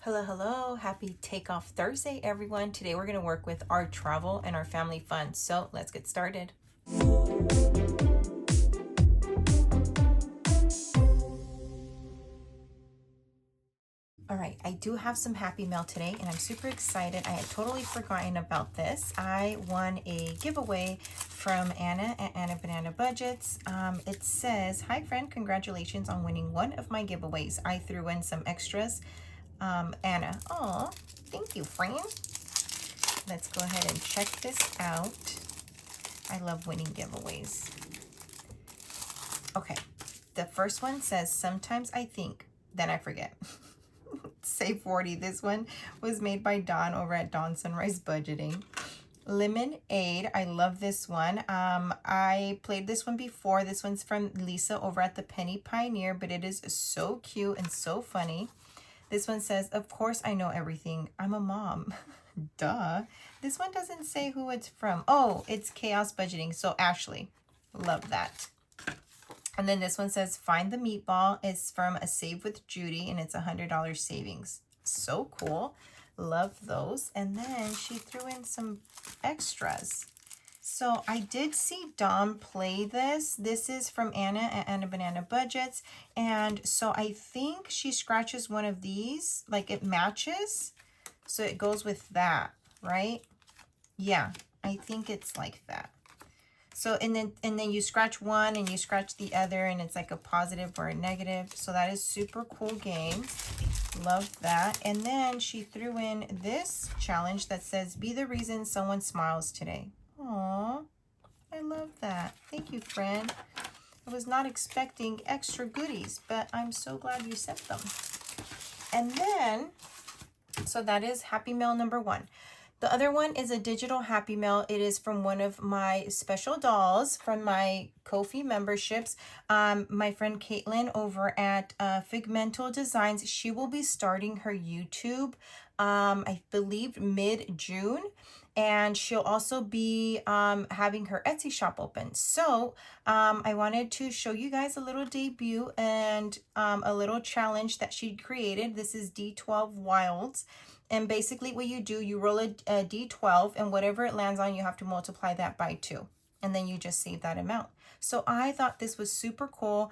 Hello, hello. Happy Takeoff Thursday, everyone. Today we're going to work with our travel and our family fun. So let's get started. All right, I do have some happy mail today and I'm super excited. I had totally forgotten about this. I won a giveaway from Anna at Anna Banana Budgets. It says, "Hi friend, congratulations on winning one of my giveaways. I threw in some extras." Anna, oh, thank you, friend. Let's go ahead and check this out. I love winning giveaways. Okay, the first one says, "Sometimes I think, then I forget." Say 40. This one was made by Dawn over at Dawn Sunrise Budgeting. Lemonade, I love this one. I played this one before. This one's from Lisa over at the Penny Pioneer, but it is so cute and so funny. This one says, "Of course I know everything. I'm a mom." Duh. This one doesn't say who it's from. Oh, it's Chaos Budgeting. So Ashley. Love that. And then this one says, "Find the Meatball." It's from a Save with Judy and it's $100 savings. So cool. Love those. And then she threw in some extras. So I did see Dom play this. This is from Anna at Anna Banana Budgets. And so I think she scratches one of these, like it matches. So it goes with that, right? Yeah, I think it's like that. So, and then you scratch one and you scratch the other and it's like a positive or a negative. So that is super cool game. Love that. And then she threw in this challenge that says, "Be the reason someone smiles today." Aw, I love that. Thank you, friend. I was not expecting extra goodies, but I'm so glad you sent them. And then, so that is Happy Mail number one. The other one is a digital Happy Mail. It is from one of my special dolls from my Ko-fi memberships. My friend Caitlin over at Figmental Designs, she will be starting her YouTube, I believe mid-June. And she'll also be having her Etsy shop open. So I wanted to show you guys a little debut and a little challenge that she created. This is D12 Wilds. And basically what you do, you roll a D12 and whatever it lands on, you have to multiply that by 2. And then you just save that amount. So I thought this was super cool.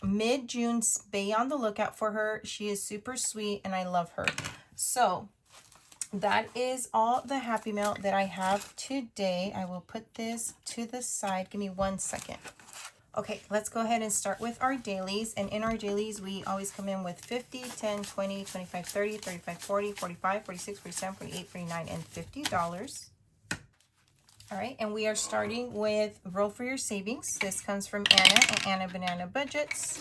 Mid-June, be on the lookout for her. She is super sweet and I love her. So that is all the Happy Mail that I have today. I will put this to the side. Give me 1 second. Okay, let's go ahead and start with our dailies. And in our dailies, we always come in with 50, 10, 20, 25, 30, 35, 40, 45, 46, 47, 48, 49, and $50. All right, and we are starting with Roll for Your Savings. This comes from Anna and Anna Banana Budgets.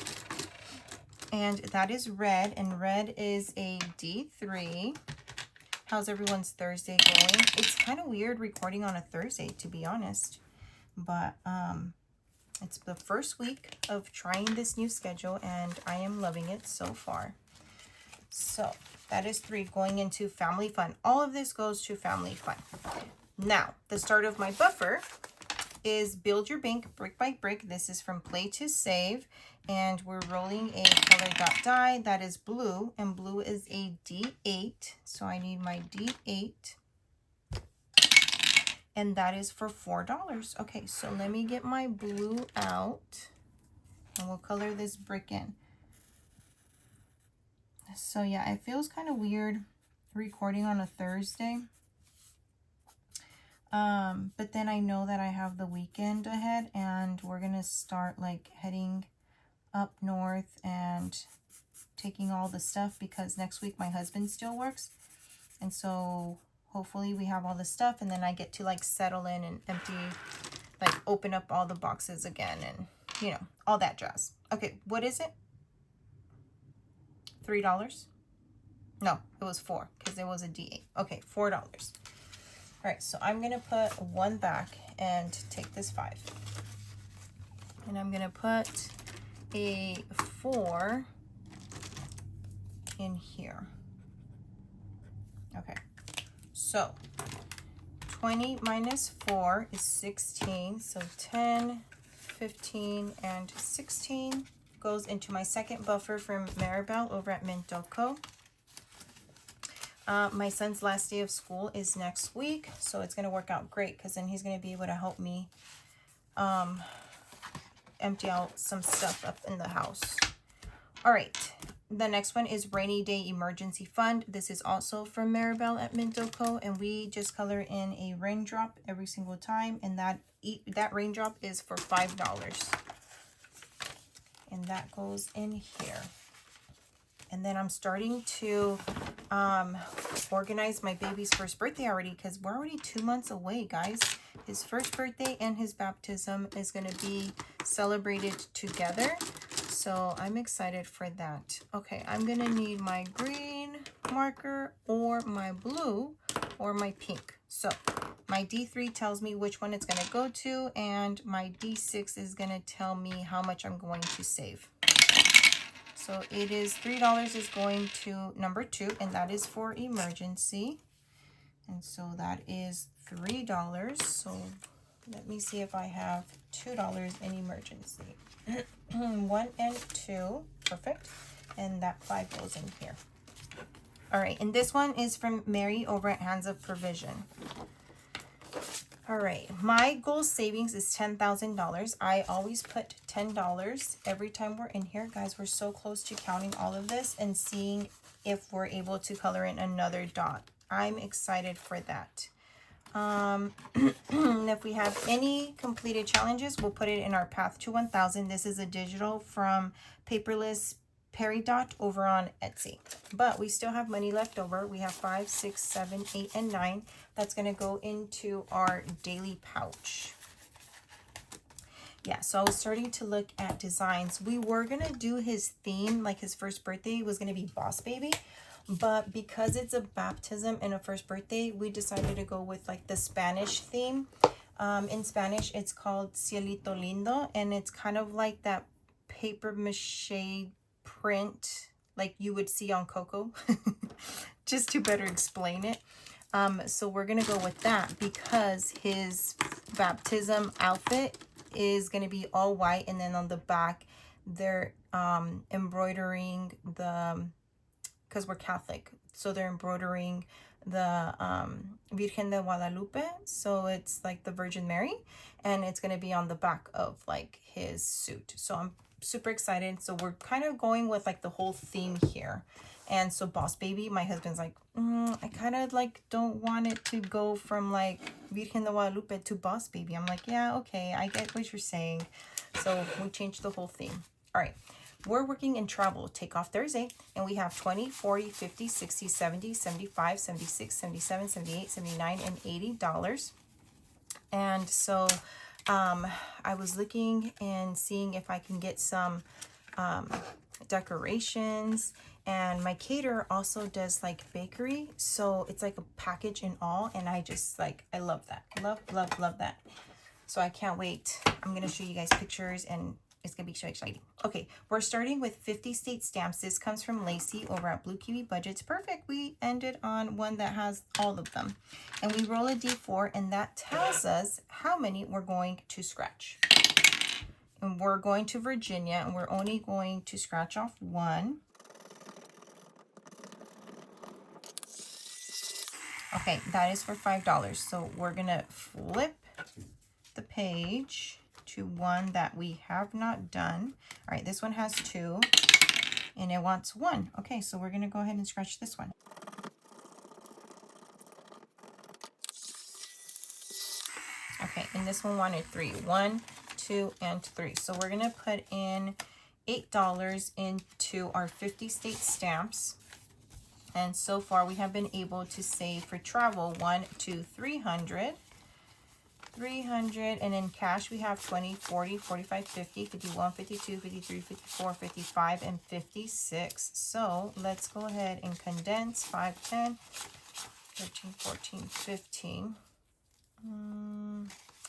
And that is red, and red is a D3. How's everyone's Thursday going? It's kind of weird recording on a Thursday, to be honest. But it's the first week of trying this new schedule, and I am loving it so far. So that is 3 going into family fun. All of this goes to family fun. Now, the start of my buffer is Build Your Bank Brick by Brick. This is from Play to Save. And we're rolling a color dot die that is blue. And blue is a D8. So I need my D8. And that is for $4. Okay, so let me get my blue out. And we'll color this brick in. So yeah, it feels kind of weird recording on a Thursday. But then I know that I have the weekend ahead and we're gonna start like heading up north and taking all the stuff because next week my husband still works. And so hopefully we have all the stuff and then I get to like settle in and empty, like open up all the boxes again and you know, all that jazz. Okay, what is it? $3? No, it was 4 because it was a D8. Okay, $4. All right, so I'm gonna put 1 back and take this 5. And I'm gonna put a 4 in here. Okay, so 20 minus 4 is 16. So 10, 15, and 16 goes into my second buffer from Maribel over at Mint.co. My son's last day of school is next week, so it's going to work out great because then he's going to be able to help me empty out some stuff up in the house. All right, the next one is Rainy Day Emergency Fund. This is also from Maribel at Mintoco, and we just color in a raindrop every single time, and that raindrop is for $5. And that goes in here. And then I'm starting to organize my baby's first birthday already, because we're already 2 months away, guys. His first birthday and his baptism is going to be celebrated together. So I'm excited for that. Okay, I'm going to need my green marker or my blue or my pink. So my D3 tells me which one it's going to go to, and my D6 is going to tell me how much I'm going to save. So it is $3 is going to number 2, and that is for emergency. And so that is $3. So let me see if I have $2 in emergency. 1 and 2, perfect. And that 5 goes in here. All right, and this one is from Mary over at Hands of Provision. All right, my goal savings is $10,000. I always put $10 every time we're in here. Guys, we're so close to counting all of this and seeing if we're able to color in another dot. I'm excited for that. If we have any completed challenges, we'll put it in our path to 1,000. This is a digital from Paperless Peridot over on Etsy, but we still have money left over. We have 5, 6, 7, 8, and 9. That's going to go into our daily pouch. Yeah, so I was starting to look at designs. We were going to do his theme, like his first birthday was going to be Boss Baby, but because it's a baptism and a first birthday, we decided to go with like the Spanish theme. In Spanish, it's called Cielito Lindo, and it's kind of like that paper mache print like you would see on Coco, just to better explain it. So we're gonna go with that because his baptism outfit is gonna be all white, and then on the back they're embroidering the, because we're Catholic, so they're embroidering the Virgen de Guadalupe, so it's like the Virgin Mary, and it's gonna be on the back of like his suit. So I'm super excited. So we're kind of going with like the whole theme here. And so Boss Baby, my husband's like, I kind of like don't want it to go from like Virgen de Guadalupe to Boss Baby. I'm like, yeah, okay, I get what you're saying. So we changed the whole theme. All right, we're working in travel, take off Thursday, and we have 20, 40, 50, 60, 70, 75, 76, 77, 78, 79, and $80. And so I was looking and seeing if I can get some decorations, and my caterer also does like bakery, so it's like a package in all, and I just like, I love that. Love that. So I can't wait. I'm gonna show you guys pictures, and it's gonna be so exciting. Okay, we're starting with 50 state stamps. This comes from Lacey over at Blue Kiwi Budgets. Perfect. We ended on one that has all of them. And we roll a D4, and that tells us how many we're going to scratch. And we're going to Virginia, and we're only going to scratch off 1. Okay, that is for $5. So we're gonna flip the page to one that we have not done. All right, this one has 2 and it wants 1. Okay, so we're gonna go ahead and scratch this one. Okay, and this one wanted 3. 1, 2, and 3. So we're gonna put in $8 into our 50 state stamps. And so far we have been able to save for travel 1 to 300. 300, and in cash we have 20, 40, 45, 50, 51, 52, 53, 54, 55, and 56. So let's go ahead and condense 5, 10, 13, 14, 15.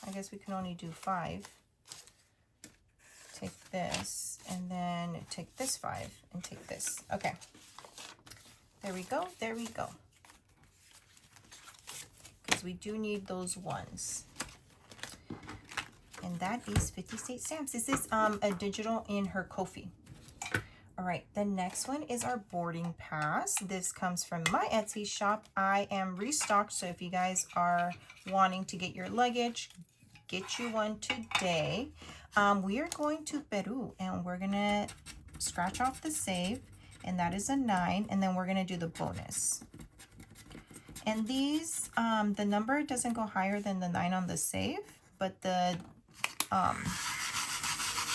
I guess we can only do 5. Take this, and then take this 5, and take this. Okay. There we go. There we go. Because we do need those ones. And that is 50 state stamps. This is a digital in her Ko-fi. All right, the next one is our boarding pass. This comes from my Etsy shop. I am restocked, so if you guys are wanting to get your luggage, get you one today. We are going to Peru, and we're gonna scratch off the save, and that is a 9, and then we're gonna do the bonus. And these, the number doesn't go higher than the 9 on the save, but the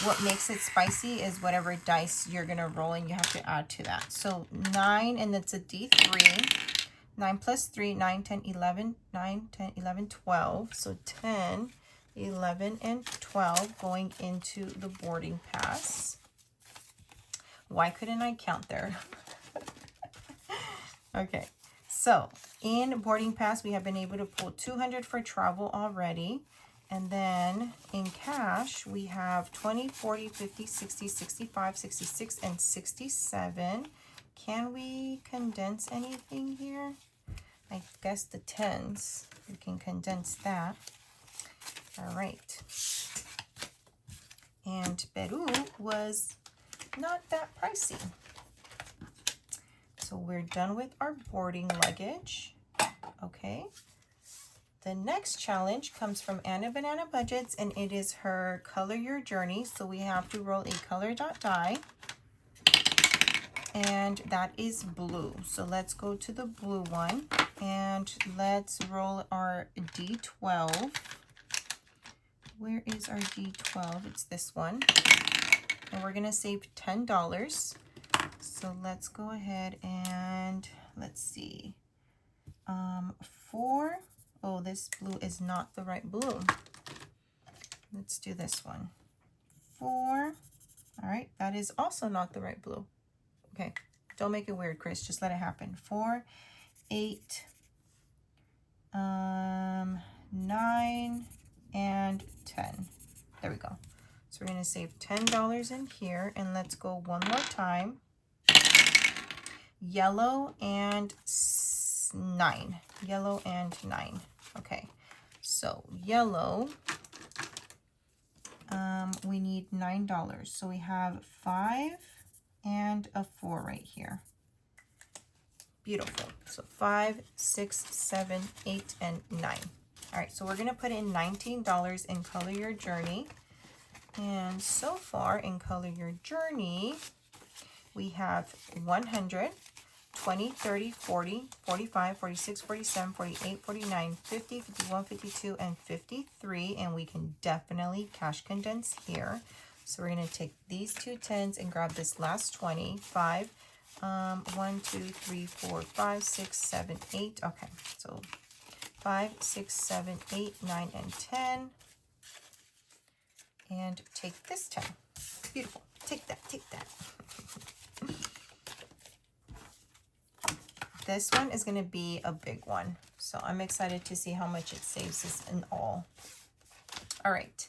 what makes it spicy is whatever dice you're gonna roll, and you have to add to that. So 9, and it's a D3. 9 plus 3, 9, 10, 11, 9, 10, 11, 12. So 10, 11, and 12 going into the boarding pass. Why couldn't I count there? Okay, so in boarding pass, we have been able to pull 200 for travel already. And then in cash, we have 20, 40, 50, 60, 65, 66, and 67. Can we condense anything here? I guess the 10s, we can condense that. All right. And Peru was not that pricey. So we're done with our boarding luggage. Okay. The next challenge comes from Anna Banana Budgets, and it is her Color Your Journey. So we have to roll a color dot die, and that is blue. So let's go to the blue one, and let's roll our D12. Where is our D12? It's this one. And we're gonna save $10. So let's go ahead and let's see. 4. Oh, this blue is not the right blue. Let's do this one. 4. All right, that is also not the right blue. Okay, don't make it weird, Chris. Just let it happen. 4, 8, 9, and 10. There we go. So we're gonna save $10 in here, and let's go one more time. Yellow and 9. Yellow and 9. Okay, so yellow, we need $9. So we have 5 and a 4 right here. Beautiful. So 5, 6, 7, 8, and 9. All right, so we're gonna put in $19 in Color Your Journey. And so far in Color Your Journey, we have 100, 20, 30, 40, 45, 46, 47, 48, 49, 50, 51, 52, and 53. And we can definitely cash condense here. So we're going to take these two 10s and grab this last 20. 5, 1, 2, 3, 4, 5, 6, 7, 8. Okay, so 5, 6, 7, 8, 9, and 10. And take this 10. Beautiful. Take that, take that. This one is going to be a big one. So I'm excited to see how much it saves us in all. All right.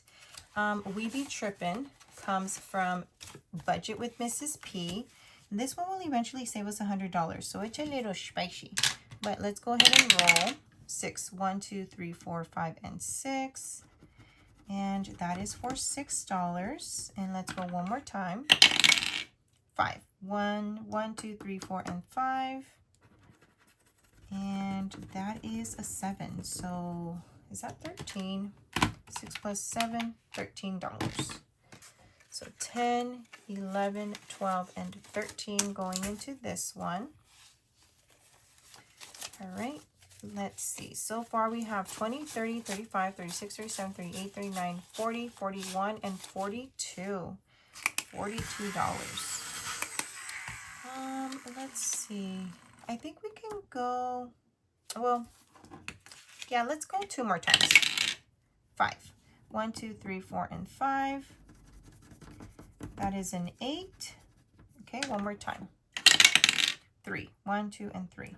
We Be Trippin comes from Budget with Mrs. P. And this one will eventually save us $100. So it's a little spicy. But let's go ahead and roll. 6, 1, 2, 3, 4, 5, and 6. And that is for $6. And let's go one more time. 5. 1, 1, 2, 3, 4, and 5. And that is a 7. So is that 13? 6 plus 7, $13. So 10, 11, 12, and 13 going into this one. All right, let's see. So far we have 20, 30, 35, 36, 37, 38, 39, 40, 41, and 42. $42. Let's see. I think we can go, well, yeah, let's go 2 more times. 5. 1, 2, 3, 4, and 5. That is an 8. Okay, one more time. 3. 1, 2, and 3.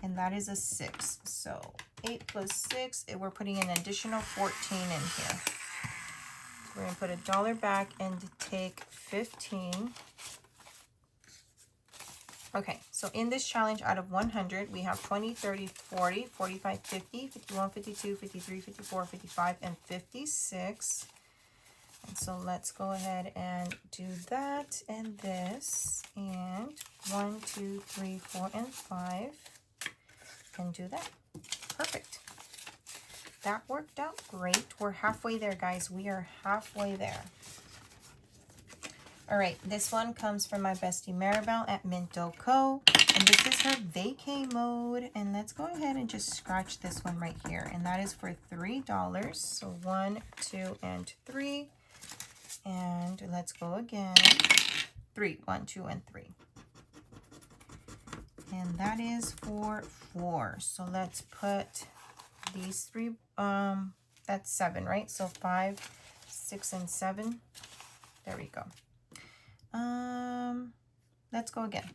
And that is a 6. So 8 plus 6, we're putting an additional 14 in here. We're going to put $1 back and take 15. Okay, so in this challenge, out of 100, we have 20, 30, 40, 45, 50, 51, 52, 53, 54, 55, and 56. And so let's go ahead and do that and this. And 1, 2, 3, 4, and 5. And do that. Perfect. That worked out great. We're halfway there, guys. We are halfway there. All right, this one comes from my bestie Maribel at Minto Co. And this is her Vacay Mode. And let's go ahead and just scratch this one right here. And that is for $3. So 1, 2, and 3. And let's go again. 3, 1, 2, and 3. And that is for 4. So let's put these 3, that's 7, right? So 5, 6, and 7. There we go. Let's go again.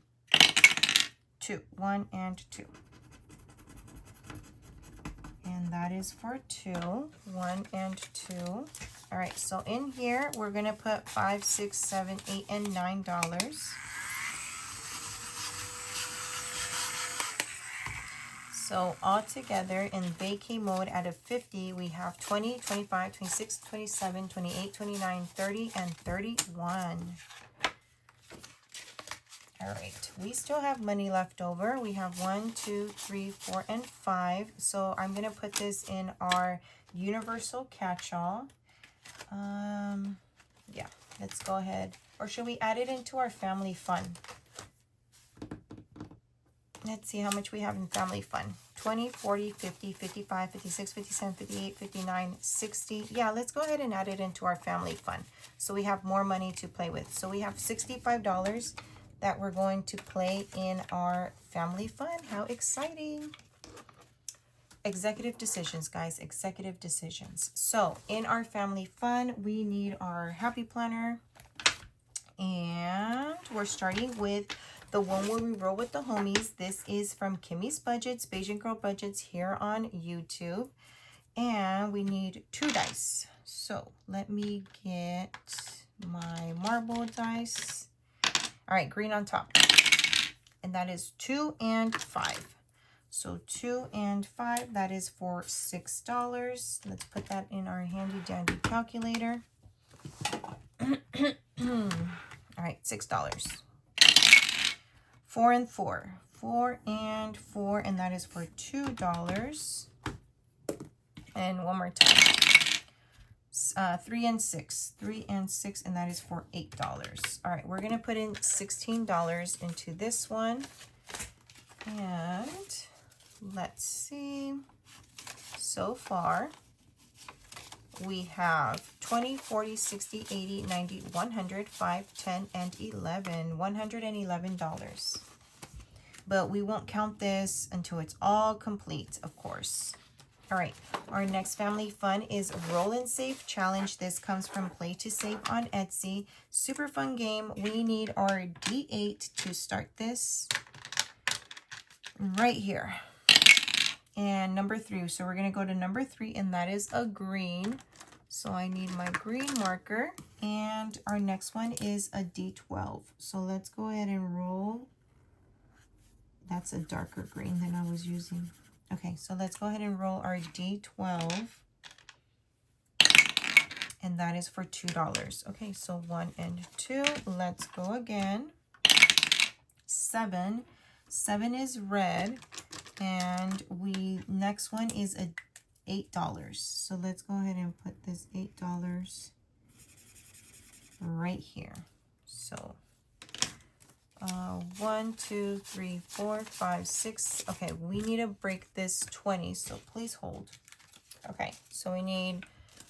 2, 1, and 2. And that is for 2, 1, and 2. All right, so in here, we're gonna put 5, 6, 7, 8, and $9. So all together in Vacay Mode out of 50, we have 20, 25, 26, 27, 28, 29, 30, and 31. All right, we still have money left over. We have 1, 2, 3, 4, and 5. So I'm gonna put this in our universal catch-all. Yeah, let's go ahead. Or should we add it into our family fun? Let's see how much we have in family fun. 20, 40, 50, 55, 56, 57, 58, 59, 60. Yeah, let's go ahead and add it into our family fun. So we have more money to play with. So we have $65 that we're going to play in our family fun. How exciting. Executive decisions, guys. Executive decisions. So in our family fun, we need our happy planner. And we're starting with the one where we roll with the homies. This is from Kimmy's Budgets, Beijing Girl Budgets here on YouTube. And we need 2 dice. So let me get my marble dice. All right, green on top. And that is 2 and 5. So 2 and 5, that is for $6. Let's put that in our handy dandy calculator. All right, $6. 4 and 4. 4 and 4, and that is for $2. And one more time. 3 and 6. 3 and 6, and that is for $8. All right, we're going to put in $16 into this one. And let's see. So far, we have 20, 40, 60, 80, 90, 100, 5, 10, and 11. $111. But we won't count this until it's all complete, of course. All right, our next family fun is Roll and Save Challenge. This comes from Play to Save on Etsy. Super fun game. We need our D8 to start this right here. And number 3. So we're going to go to number 3, and that is a green. So I need my green marker. And our next one is a D12. So let's go ahead and roll. That's a darker green than I was using. Okay, so let's go ahead and roll our D12. And that is for $2. Okay, so 1 and 2. Let's go again. 7. 7 is red. And next one is a $8. So let's go ahead and put this $8 right here. So 1, 2, 3, 4, 5, 6. Okay, we need to break this 20, so please hold. Okay, so I'm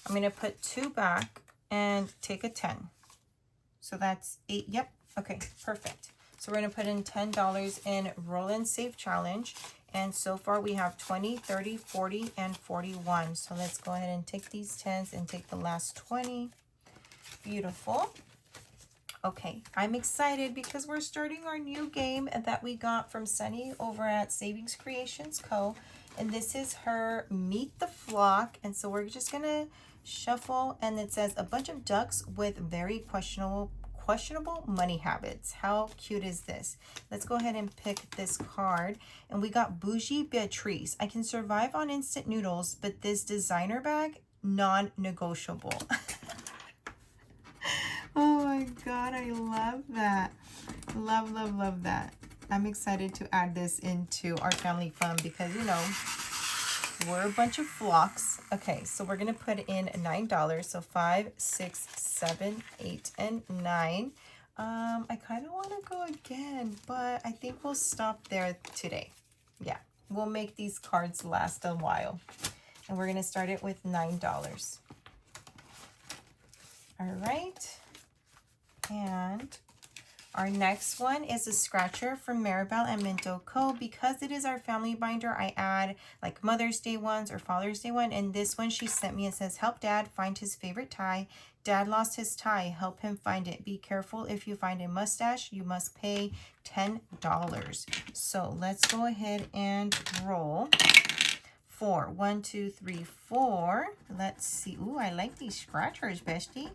going to put 2 back and take a 10. So that's 8. Yep. Okay, perfect. So we're going to put in $10 in Roll and Save Challenge. And so far we have 20, 30, 40, and 41. So let's go ahead and take these 10s and take the last 20. Beautiful. Okay, I'm excited because we're starting our new game that we got from Sunny over at Savings Creations Co. And this is her Meet the Flock. And so we're just going to shuffle, and it says a bunch of ducks with very questionable money habits. How cute is this? Let's go ahead and pick this card. And we got Bougie Beatrice. I can survive on instant noodles, but this designer bag, non-negotiable. my God, I love that. Love, love, love that. I'm excited to add this into our family fun because, you know, we're a bunch of flocks. Okay, so we're going to put in $9. So 5, 6, 7, 8, and 9. I kind of want to go again, but I think we'll stop there today. Yeah, we'll make these cards last a while. And we're going to start it with $9. All right. And our next one is a scratcher from Maribel and Minto Co. Because it is our family binder, I add like Mother's Day ones or Father's Day one. And this one she sent me, it says, help Dad find his favorite tie. Dad lost his tie. Help him find it. Be careful if you find a mustache. You must pay $10. So let's go ahead and roll. 4. 1, 2, 3, 4. Let's see. Ooh, I like these scratchers, bestie.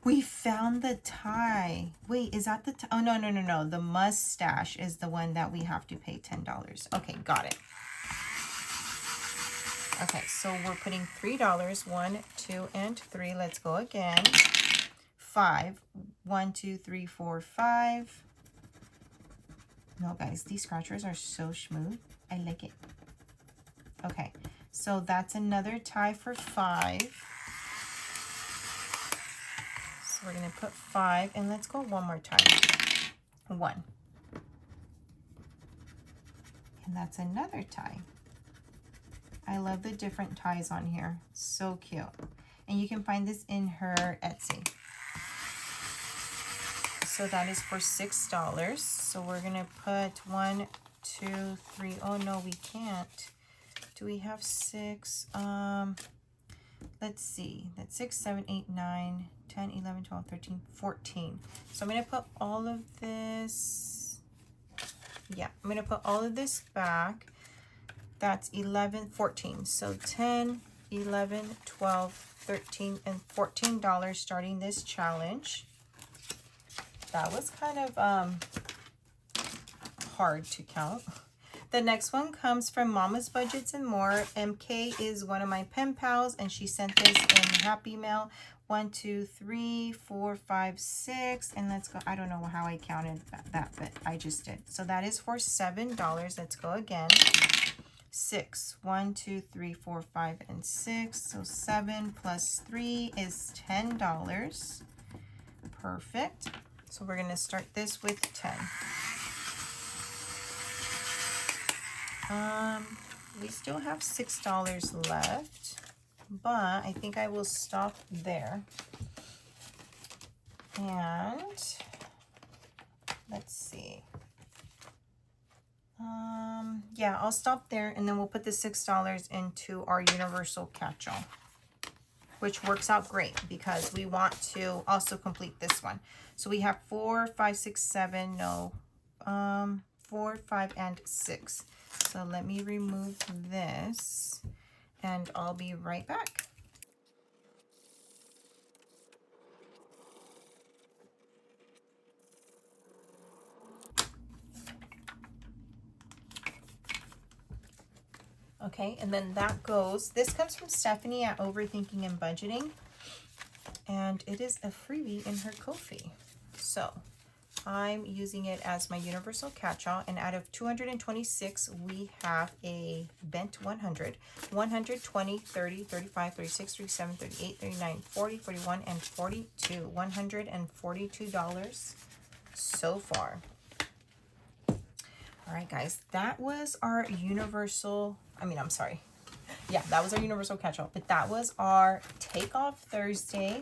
We found the tie. Wait, is that the tie? Oh, no, no, no, no. The mustache is the one that we have to pay $10. Okay, got it. Okay, so we're putting $3. 1, 2, and 3. Let's go again. 5. 1, 2, 3, 4, 5. No, guys, these scratchers are so smooth. I like it. Okay, so that's another tie for 5. So we're going to put 5, and let's go one more time. 1. And that's another tie. I love the different ties on here. So cute. And you can find this in her Etsy. So that is for $6. So we're going to put 1, 2, 3. Oh, no, we can't. Do we have 6? Let's see. That's 6, 7, 8, 9, 10, 11, 12, 13, 14. So I'm going to put all of this. Yeah, I'm going to put all of this back. That's 11, 14. So 10, 11, 12, 13, and $14 starting this challenge. That was kind of hard to count. The next one comes from Mama's Budgets and More. MK is one of my pen pals, and she sent this in Happy Mail. 1, 2, 3, 4, 5, 6, and let's go. I don't know how I counted that, but I just did. So that is for $7. Let's go again. 6. 1, 2, 3, 4, 5, and 6. So 7 plus 3 is $10. Perfect. So we're going to start this with 10. We still have $6 left, but I think I will stop there. And let's see. Yeah, I'll stop there, and then we'll put the $6 into our universal catch-all, which works out great because we want to also complete this one. So we have 4, 5, 6, 7, no, 4, 5, and 6. So let me remove this, and I'll be right back. Okay, and then that goes, this comes from Stephanie at Overthinking and Budgeting, and it is a freebie in her Ko-fi. So I'm using it as my universal catch-all, and out of 226, we have a bent 100, 120, 30, 35, 36, 37, 38, 39, 40, 41, and 42. $142 so far. All right, guys, that was our universal, yeah, that was our universal catch-all, but that was our Takeoff Thursday.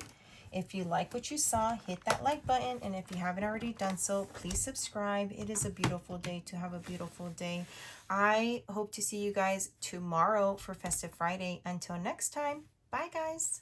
If you like what you saw, hit that like button, and if you haven't already done so, please subscribe. It is a beautiful day to have a beautiful day. I hope to see you guys tomorrow for Festive Friday. Until next time, bye guys.